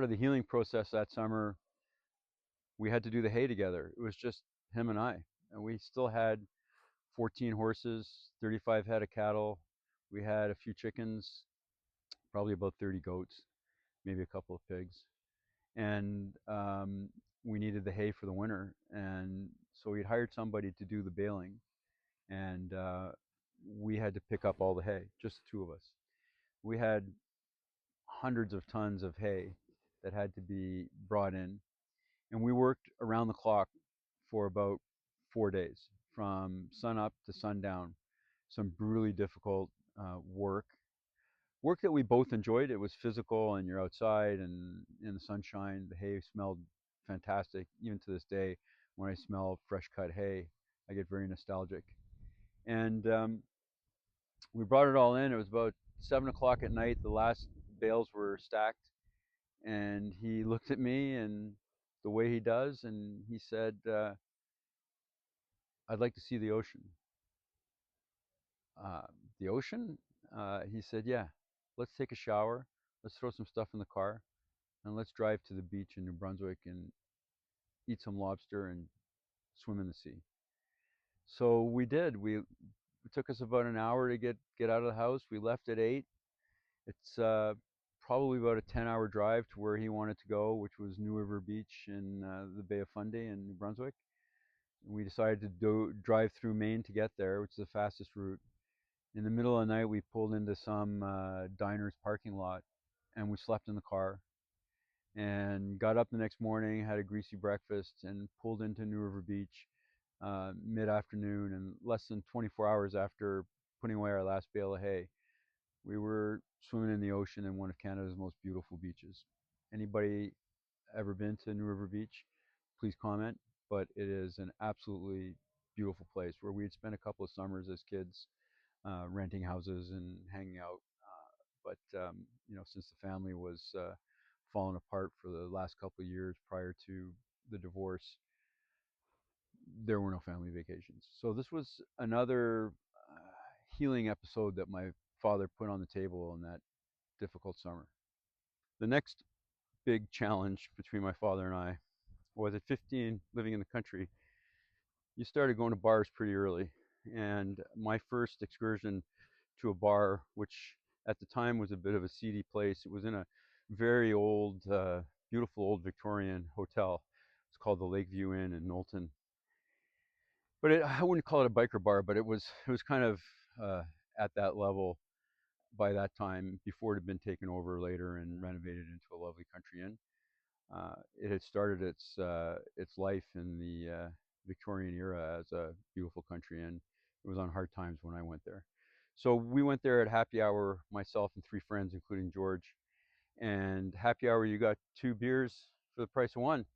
part of the healing process that summer, we had to do the hay together. It was just him and I, and we still had 14 horses, 35 head of cattle. We had a few chickens, probably about 30 goats, maybe a couple of pigs, and we needed the hay for the winter, and so we'd hired somebody to do the baling, and we had to pick up all the hay, just the two of us. We had hundreds of tons of hay that had to be brought in, and we worked around the clock for about 4 days, from sun up to sundown. Some brutally difficult work that we both enjoyed. It was physical, and you're outside and in the sunshine. The hay smelled fantastic. Even to this day, when I smell fresh cut hay, I get very nostalgic. And we brought it all in. It was about 7 o'clock at night. The last bales were stacked, and he looked at me and the way he does, and he said, "I'd like to see the ocean." Uh, the ocean? He said, "Yeah. Let's take a shower. Let's throw some stuff in the car, and let's drive to the beach in New Brunswick and eat some lobster and swim in the sea." So we did. It took us about an hour to get out of the house. We left at 8. It's probably about a 10-hour drive to where he wanted to go, which was New River Beach in the Bay of Fundy in New Brunswick. We decided to drive through Maine to get there, which is the fastest route. In the middle of the night, we pulled into some diner's parking lot, and we slept in the car, and got up the next morning, had a greasy breakfast, and pulled into New River Beach mid-afternoon. And less than 24 hours after putting away our last bale of hay, we were swimming in the ocean in one of Canada's most beautiful beaches. Anybody ever been to New River Beach, please comment. But it is an absolutely beautiful place where we had spent a couple of summers as kids, renting houses and hanging out. But since the family was falling apart for the last couple of years prior to the divorce, there were no family vacations. So this was another uh, healing episode that my father put on the table in that difficult summer. The next big challenge between my father and I was at 15, living in the country. You started going to bars pretty early, and my first excursion to a bar, which at the time was a bit of a seedy place. It was in a very old, beautiful old Victorian hotel. It's called the Lakeview Inn in Knowlton. But I wouldn't call it a biker bar, but it was kind of uh, at that level by that time, before it had been taken over later and renovated into a lovely country inn. It had started its life in the Victorian era as a beautiful country inn. It was on hard times when I went there. So we went there at happy hour, myself and three friends, including George. And happy hour, you got two beers for the price of one,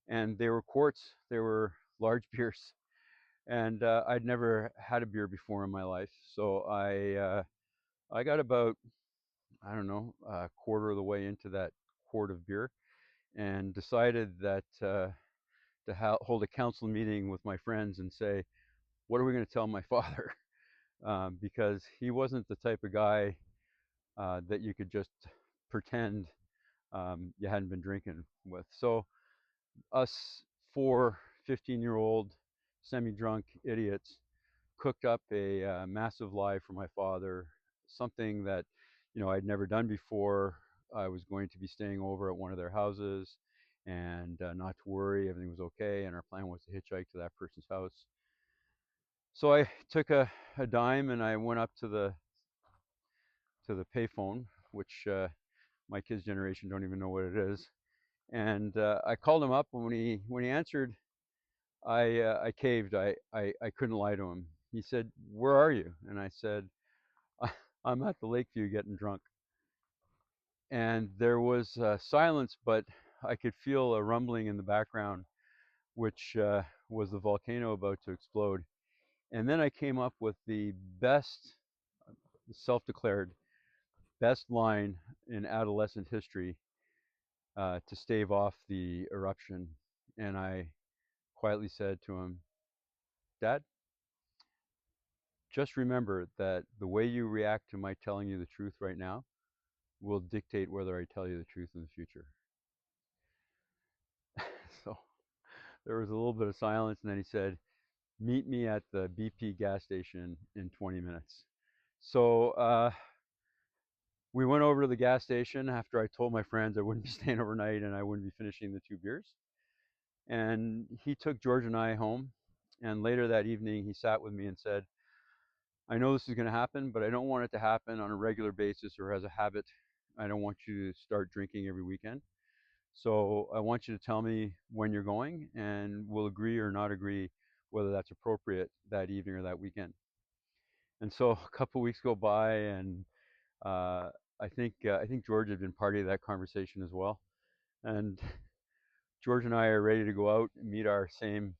and they were quarts. They were large beers, and I'd never had a beer before in my life. So I got about, I don't know, a quarter of the way into that quart of beer, and decided that to hold a council meeting with my friends and say, what are we going to tell my father? Because he wasn't the type of guy that you could just pretend you hadn't been drinking with. So us four 15-year-old semi-drunk idiots cooked up a massive lie for my father, something that I'd never done before. I was going to be staying over at one of their houses, and not to worry, everything was okay, and our plan was to hitchhike to that person's house. So I took a dime and I went up to the payphone, which my kids' generation don't even know what it is, and I called him up. And when he answered, I caved. I couldn't lie to him. He said, "Where are you?" And I said, "I'm at the Lakeview getting drunk." And there was silence, but I could feel a rumbling in the background, which was the volcano about to explode. And then I came up with the best, self-declared best line in adolescent history to stave off the eruption. And I quietly said to him, "Dad, just remember that the way you react to my telling you the truth right now will dictate whether I tell you the truth in the future." There was a little bit of silence, and then he said, "Meet me at the BP gas station in 20 minutes." So we went over to the gas station after I told my friends I wouldn't be staying overnight and I wouldn't be finishing the 2 beers. And he took George and I home. And later that evening, he sat with me and said, "I know this is going to happen, but I don't want it to happen on a regular basis or as a habit. I don't want you to start drinking every weekend. So I want you to tell me when you're going, and we'll agree or not agree whether that's appropriate that evening or that weekend." And so a couple of weeks go by, and uh, I think George had been part of that conversation as well. And George and I are ready to go out and meet our same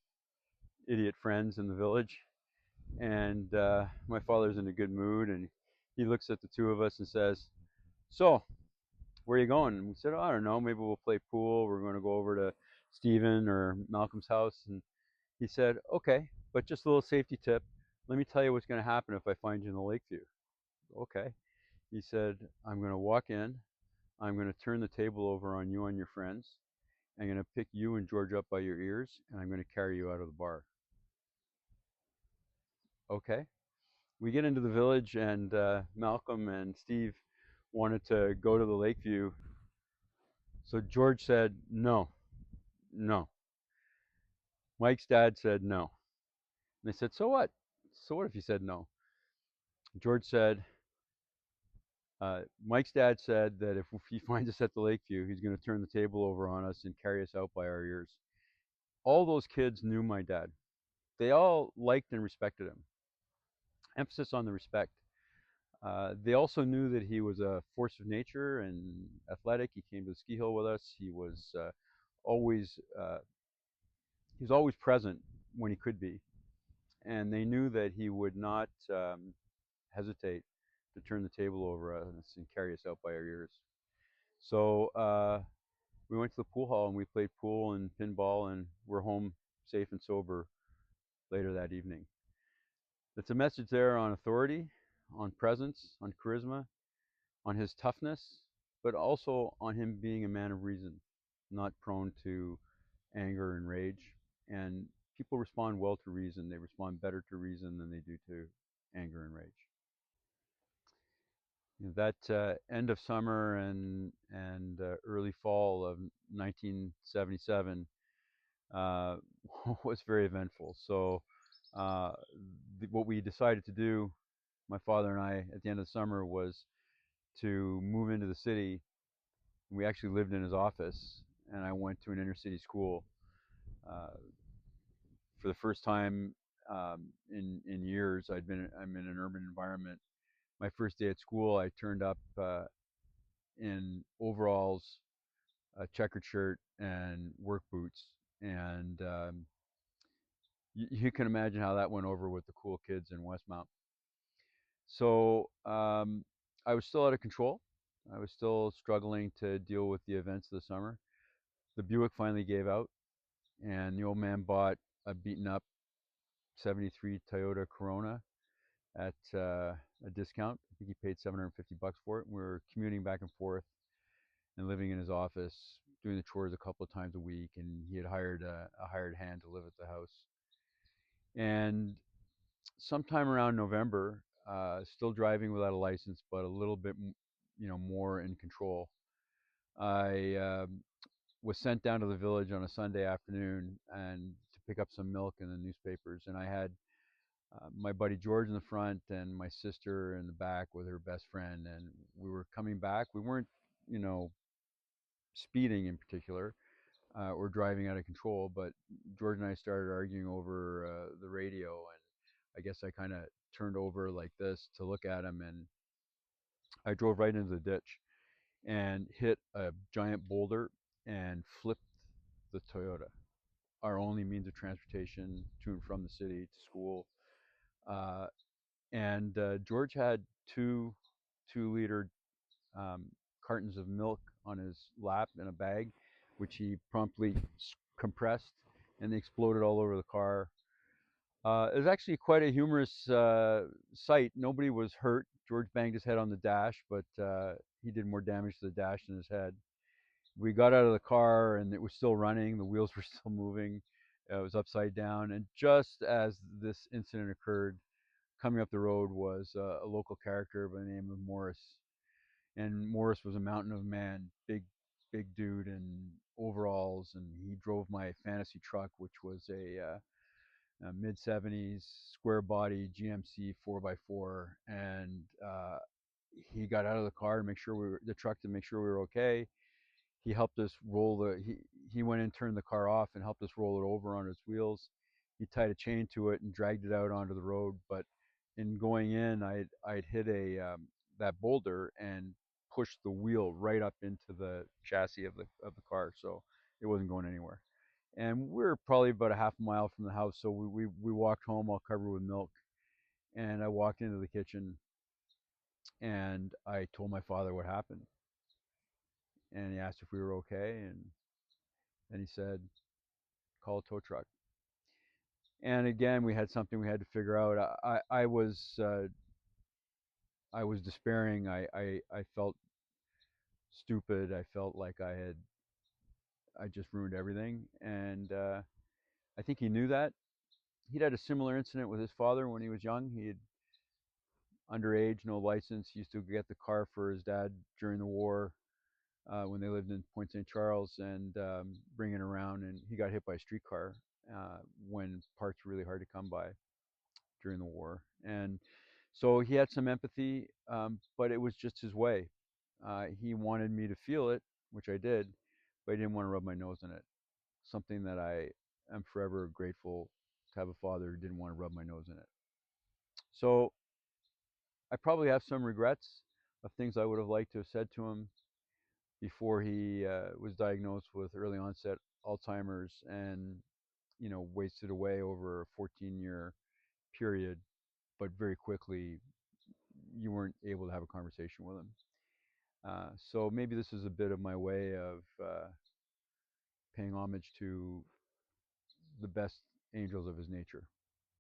idiot friends in the village. And my father's in a good mood, and he looks at the two of us and says, "So, where are you going?" And we said, "Oh, I don't know. Maybe we'll play pool. We're going to go over to Stephen or Malcolm's house." And he said, "Okay, but just a little safety tip. Let me tell you what's going to happen if I find you in the Lakeview." Okay. He said, "I'm going to walk in. I'm going to turn the table over on you and your friends. I'm going to pick you and George up by your ears, and I'm going to carry you out of the bar." Okay. We get into the village, and Malcolm and Steve wanted to go to the Lakeview. So George said, "No, no." Mike's dad said, "No." And they said, "So what? So what if you said no?" George said, Mike's dad said that if he finds us at the Lakeview, he's going to turn the table over on us and carry us out by our ears. All those kids knew my dad. They all liked and respected him. Emphasis on the respect. They also knew that he was a force of nature and athletic. He came to the ski hill with us. Always he was always present when he could be, and they knew that he would not hesitate to turn the table over us and carry us out by our ears. So we went to the pool hall and we played pool and pinball, and we're home safe and sober later that evening. It's a message there on authority, on presence, on charisma, on his toughness, but also on him being a man of reason, not prone to anger and rage. And people respond well to reason. They respond better to reason than they do to anger and rage. That end of summer and early fall of 1977 uh, was very eventful. So what we decided to do, my father and I, at the end of the summer, was to move into the city. We actually lived in his office, and I went to an inner city school uh, for the first time in years. I'm in an urban environment. My first day at school, I turned up in overalls, a checkered shirt, and work boots, and you can imagine how that went over with the cool kids in Westmount. So I was still out of control. I was still struggling to deal with the events of the summer. The Buick finally gave out, and the old man bought a beaten up '73 Toyota Corona at a discount. I think he paid $750 for it. We were commuting back and forth and living in his office, doing the chores a couple of times a week, and he had hired a hired hand to live at the house. And sometime around November, still driving without a license, but a little bit, more in control. I was sent down to the village on a Sunday afternoon and to pick up some milk and the newspapers, and I had my buddy George in the front and my sister in the back with her best friend, and we were coming back. We weren't, you know, speeding in particular or driving out of control, but George and I started arguing over the radio, and I guess I kind of turned over like this to look at him, and I drove right into the ditch and hit a giant boulder and flipped the Toyota, our only means of transportation to and from the city to school. Uh, and George had two-liter um, cartons of milk on his lap in a bag, which he promptly compressed, and they exploded all over the car. It was actually quite a humorous sight. Nobody was hurt. George banged his head on the dash, but he did more damage to the dash than his head. We got out of the car, and it was still running. The wheels were still moving. It was upside down, and just as this incident occurred, coming up the road was a local character by the name of Morris, and Morris was a mountain of a man, big dude in overalls, and he drove my fantasy truck, which was a mid '70s square body GMC 4x4, and he got out of the car to make sure the truck to make sure we were okay. He helped us roll he went and turned the car off and helped us roll it over on its wheels. He tied a chain to it and dragged it out onto the road. But in going in, I'd hit a that boulder and pushed the wheel right up into the chassis of the car, so it wasn't going anywhere. And we were probably about a half a mile from the house, so we walked home all covered with milk. And I walked into the kitchen and I told my father what happened, and he asked if we were okay, and then he said, "Call a tow truck." And again, we had something we had to figure out. I was despairing. I felt stupid. I felt like I just ruined everything, and I think he knew that. He'd had a similar incident with his father when he was young. He had underage, no license. He used to get the car for his dad during the war when they lived in Point St. Charles, and bring it around. And he got hit by a streetcar when parts were really hard to come by during the war. And so he had some empathy, but it was just his way. He wanted me to feel it, which I did, but he didn't want to rub my nose in it. Something that I am forever grateful to have a father who didn't want to rub my nose in it. So I probably have some regrets of things I would have liked to have said to him before he was diagnosed with early onset Alzheimer's, and wasted away over a 14-year period, but very quickly you weren't able to have a conversation with him. So maybe this is a bit of my way of paying homage to the best angels of his nature.